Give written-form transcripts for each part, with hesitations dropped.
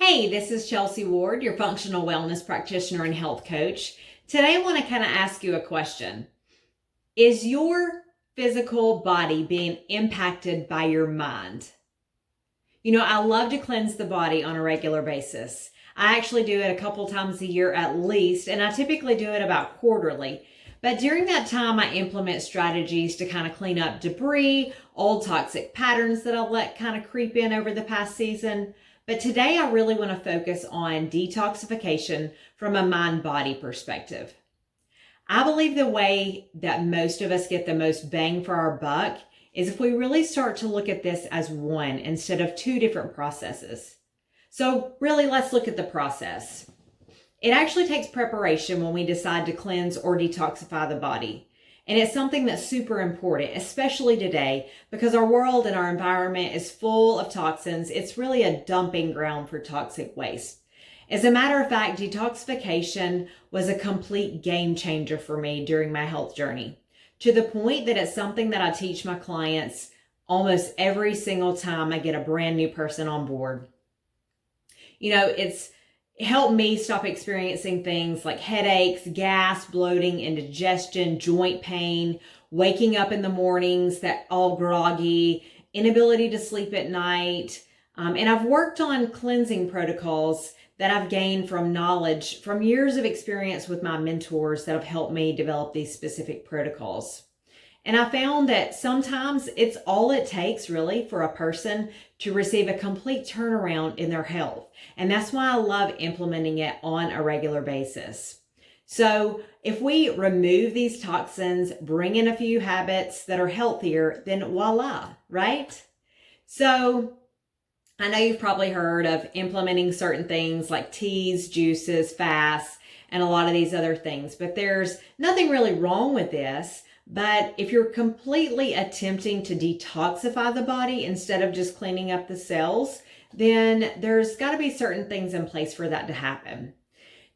Hey, this is Chelsea Ward, your functional wellness practitioner and health coach. Today I want to kind of ask you a question. Is your physical body being impacted by your mind? I love to cleanse the body on a regular basis. I actually do it a couple times a year at least, and I typically do it about quarterly. But during that time, I implement strategies to kind of clean up debris, old toxic patterns that I'll let kind of creep in over the past season. But today I really want to focus on detoxification from a mind-body perspective. I believe the way that most of us get the most bang for our buck is if we really start to look at this as one instead of two different processes. So really, let's look at the process. It actually takes preparation when we decide to cleanse or detoxify the body. And it's something that's super important, especially today, because our world and our environment is full of toxins. It's really a dumping ground for toxic waste. As a matter of fact, detoxification was a complete game changer for me during my health journey, to the point that it's something that I teach my clients almost every single time I get a brand new person on board. It's helped me stop experiencing things like headaches, gas, bloating, indigestion, joint pain, waking up in the mornings that all groggy, inability to sleep at night. And I've worked on cleansing protocols that I've gained from knowledge from years of experience with my mentors that have helped me develop these specific protocols. And I found that sometimes it's all it takes really for a person to receive a complete turnaround in their health. And that's why I love implementing it on a regular basis. So if we remove these toxins, bring in a few habits that are healthier, then voila, right? So I know you've probably heard of implementing certain things like teas, juices, fasts, and a lot of these other things, but there's nothing really wrong with this. But if you're completely attempting to detoxify the body instead of just cleaning up the cells, then there's got to be certain things in place for that to happen.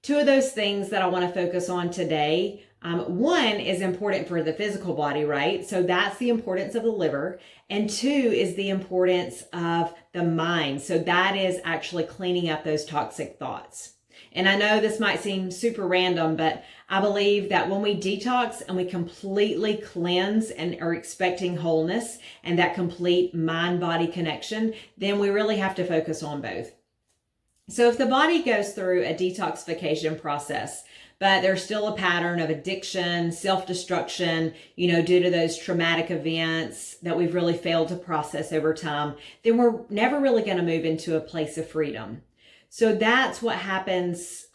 Two of those things that I want to focus on today, one is important for the physical body, right? So that's the importance of the liver. And two is the importance of the mind. So that is actually cleaning up those toxic thoughts. And I know this might seem super random, but I believe that when we detox and we completely cleanse and are expecting wholeness and that complete mind-body connection, then we really have to focus on both. So if the body goes through a detoxification process, but there's still a pattern of addiction, self-destruction, due to those traumatic events that we've really failed to process over time, then we're never really going to move into a place of freedom. So that's what happens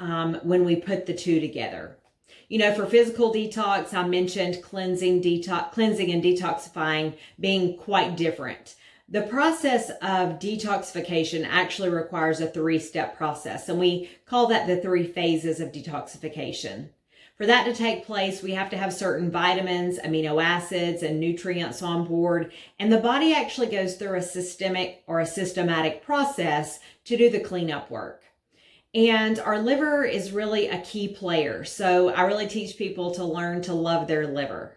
when we put the two together. For physical detox, I mentioned cleansing and detoxifying being quite different. The process of detoxification actually requires a 3-step process, and we call that the 3 phases of detoxification. For that to take place, we have to have certain vitamins, amino acids, and nutrients on board, and the body actually goes through a systematic process to do the cleanup work. And our liver is really a key player, so I really teach people to learn to love their liver.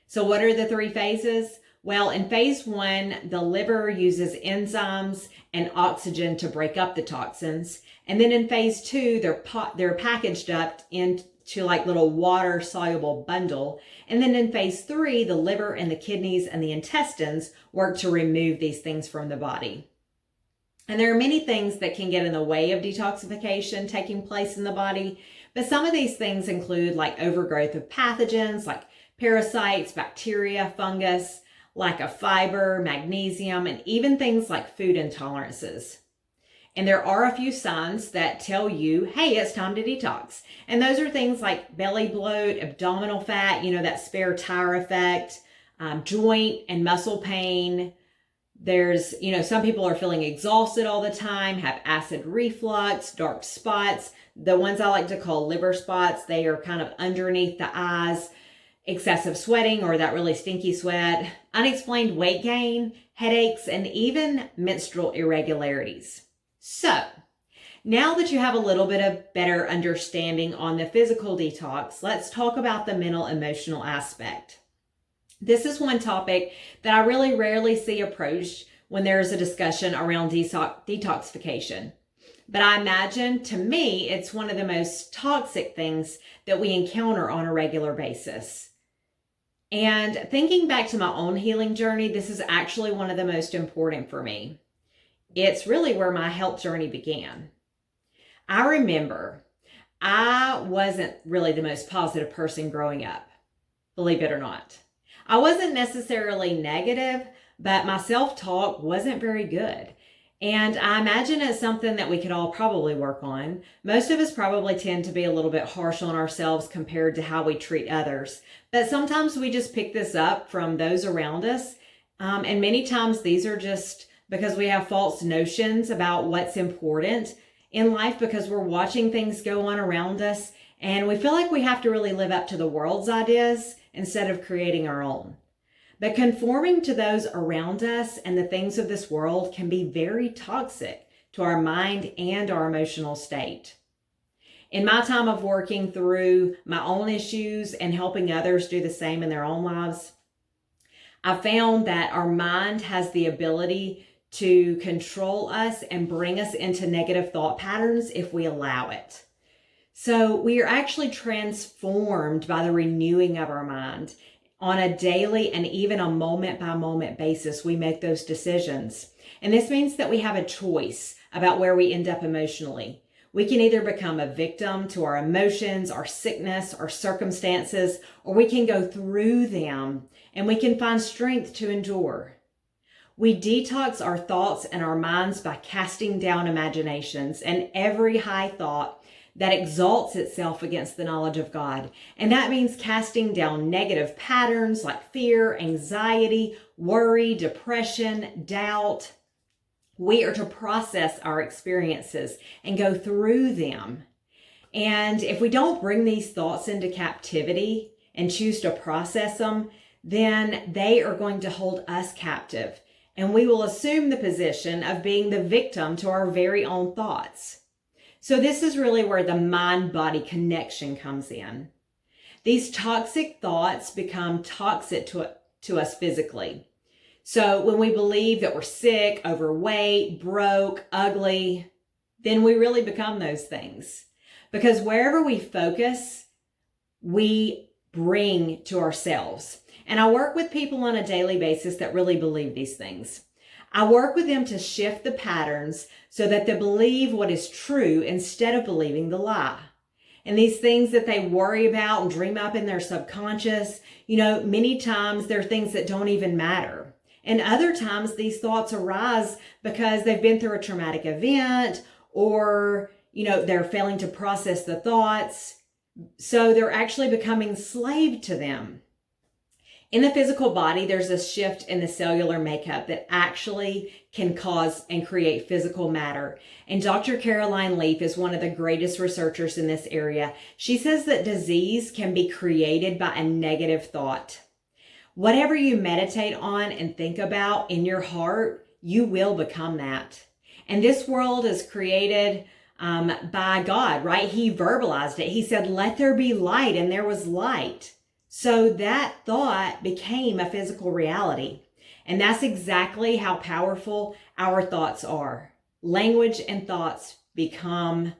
So what are the 3 phases? Well, in phase 1, the liver uses enzymes and oxygen to break up the toxins. And then in phase 2, they're packaged up into like little water soluble bundle. And then in phase 3, the liver and the kidneys and the intestines work to remove these things from the body. And there are many things that can get in the way of detoxification taking place in the body. But some of these things include like overgrowth of pathogens like parasites, bacteria, fungus, lack of fiber, magnesium, and even things like food intolerances. And there are a few signs that tell you, hey, it's time to detox. And those are things like belly bloat, abdominal fat, that spare tire effect, joint and muscle pain. There's, some people are feeling exhausted all the time, have acid reflux, dark spots. The ones I like to call liver spots, they are kind of underneath the eyes, excessive sweating or that really stinky sweat, unexplained weight gain, headaches, and even menstrual irregularities. So now that you have a little bit of better understanding on the physical detox, let's talk about the mental emotional aspect. This is one topic that I really rarely see approached when there is a discussion around detoxification. But I imagine, to me, it's one of the most toxic things that we encounter on a regular basis. And thinking back to my own healing journey, this is actually one of the most important for me. It's really where my health journey began. I remember I wasn't really the most positive person growing up, believe it or not. I wasn't necessarily negative, but my self-talk wasn't very good. And I imagine it's something that we could all probably work on. Most of us probably tend to be a little bit harsh on ourselves compared to how we treat others. But sometimes we just pick this up from those around us. And many times these are just because we have false notions about what's important in life because we're watching things go on around us. And we feel like we have to really live up to the world's ideas instead of creating our own. But conforming to those around us and the things of this world can be very toxic to our mind and our emotional state. In my time of working through my own issues and helping others do the same in their own lives, I found that our mind has the ability to control us and bring us into negative thought patterns if we allow it. So we are actually transformed by the renewing of our mind. On a daily and even a moment by moment basis, we make those decisions. And this means that we have a choice about where we end up emotionally. We can either become a victim to our emotions, our sickness, our circumstances, or we can go through them and we can find strength to endure. We detox our thoughts and our minds by casting down imaginations and every high thought that exalts itself against the knowledge of God. And that means casting down negative patterns like fear, anxiety, worry, depression, doubt. We are to process our experiences and go through them. And if we don't bring these thoughts into captivity and choose to process them, then they are going to hold us captive. And we will assume the position of being the victim to our very own thoughts. So this is really where the mind-body connection comes in. These toxic thoughts become toxic to us physically. So when we believe that we're sick, overweight, broke, ugly, then we really become those things. Because wherever we focus, we bring to ourselves. And I work with people on a daily basis that really believe these things. I work with them to shift the patterns so that they believe what is true instead of believing the lie. And these things that they worry about and dream up in their subconscious, many times they're things that don't even matter. And other times these thoughts arise because they've been through a traumatic event or, they're failing to process the thoughts. So they're actually becoming slave to them. In the physical body, there's a shift in the cellular makeup that actually can cause and create physical matter. And Dr. Caroline Leaf is one of the greatest researchers in this area. She says that disease can be created by a negative thought. Whatever you meditate on and think about in your heart, you will become that. And this world is created by God, right? He verbalized it. He said, "Let there be light," and there was light. So that thought became a physical reality. And that's exactly how powerful our thoughts are. Language and thoughts become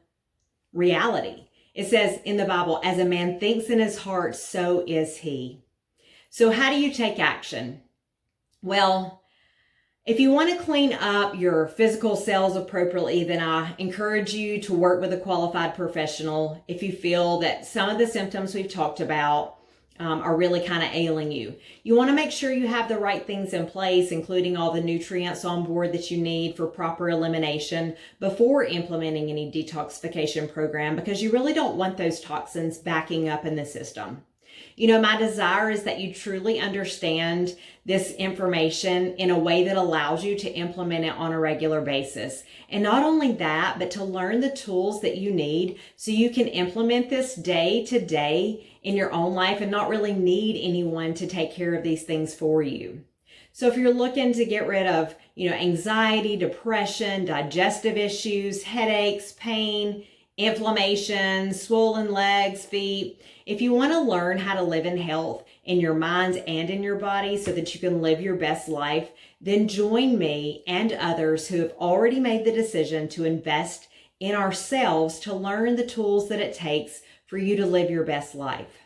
reality. It says in the Bible, "As a man thinks in his heart, so is he." So how do you take action? Well, if you want to clean up your physical cells appropriately, then I encourage you to work with a qualified professional if you feel that some of the symptoms we've talked about are really kind of ailing you. You want to make sure you have the right things in place, including all the nutrients on board that you need for proper elimination before implementing any detoxification program, because you really don't want those toxins backing up in the system. My desire is that you truly understand this information in a way that allows you to implement it on a regular basis. And not only that, but to learn the tools that you need so you can implement this day to day in your own life and not really need anyone to take care of these things for you. So if you're looking to get rid of, anxiety, depression, digestive issues, headaches, pain, inflammation, swollen legs, feet, if you want to learn how to live in health in your mind and in your body so that you can live your best life, then join me and others who have already made the decision to invest in ourselves to learn the tools that it takes for you to live your best life.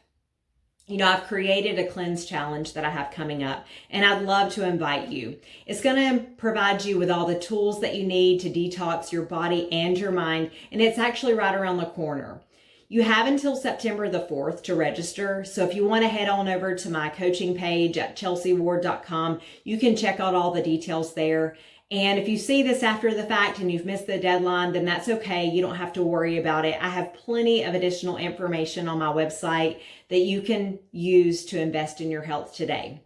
You know, I've created a cleanse challenge that I have coming up, and I'd love to invite you. It's going to provide you with all the tools that you need to detox your body and your mind, and it's actually right around the corner. You have until September the 4th to register. So if you want to head on over to my coaching page at chelseaward.com, you can check out all the details there. And if you see this after the fact and you've missed the deadline, then that's okay. You don't have to worry about it. I have plenty of additional information on my website that you can use to invest in your health today.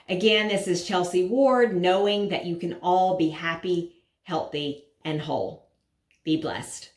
Again, this is Chelsea Ward, knowing that you can all be happy, healthy, and whole. Be blessed.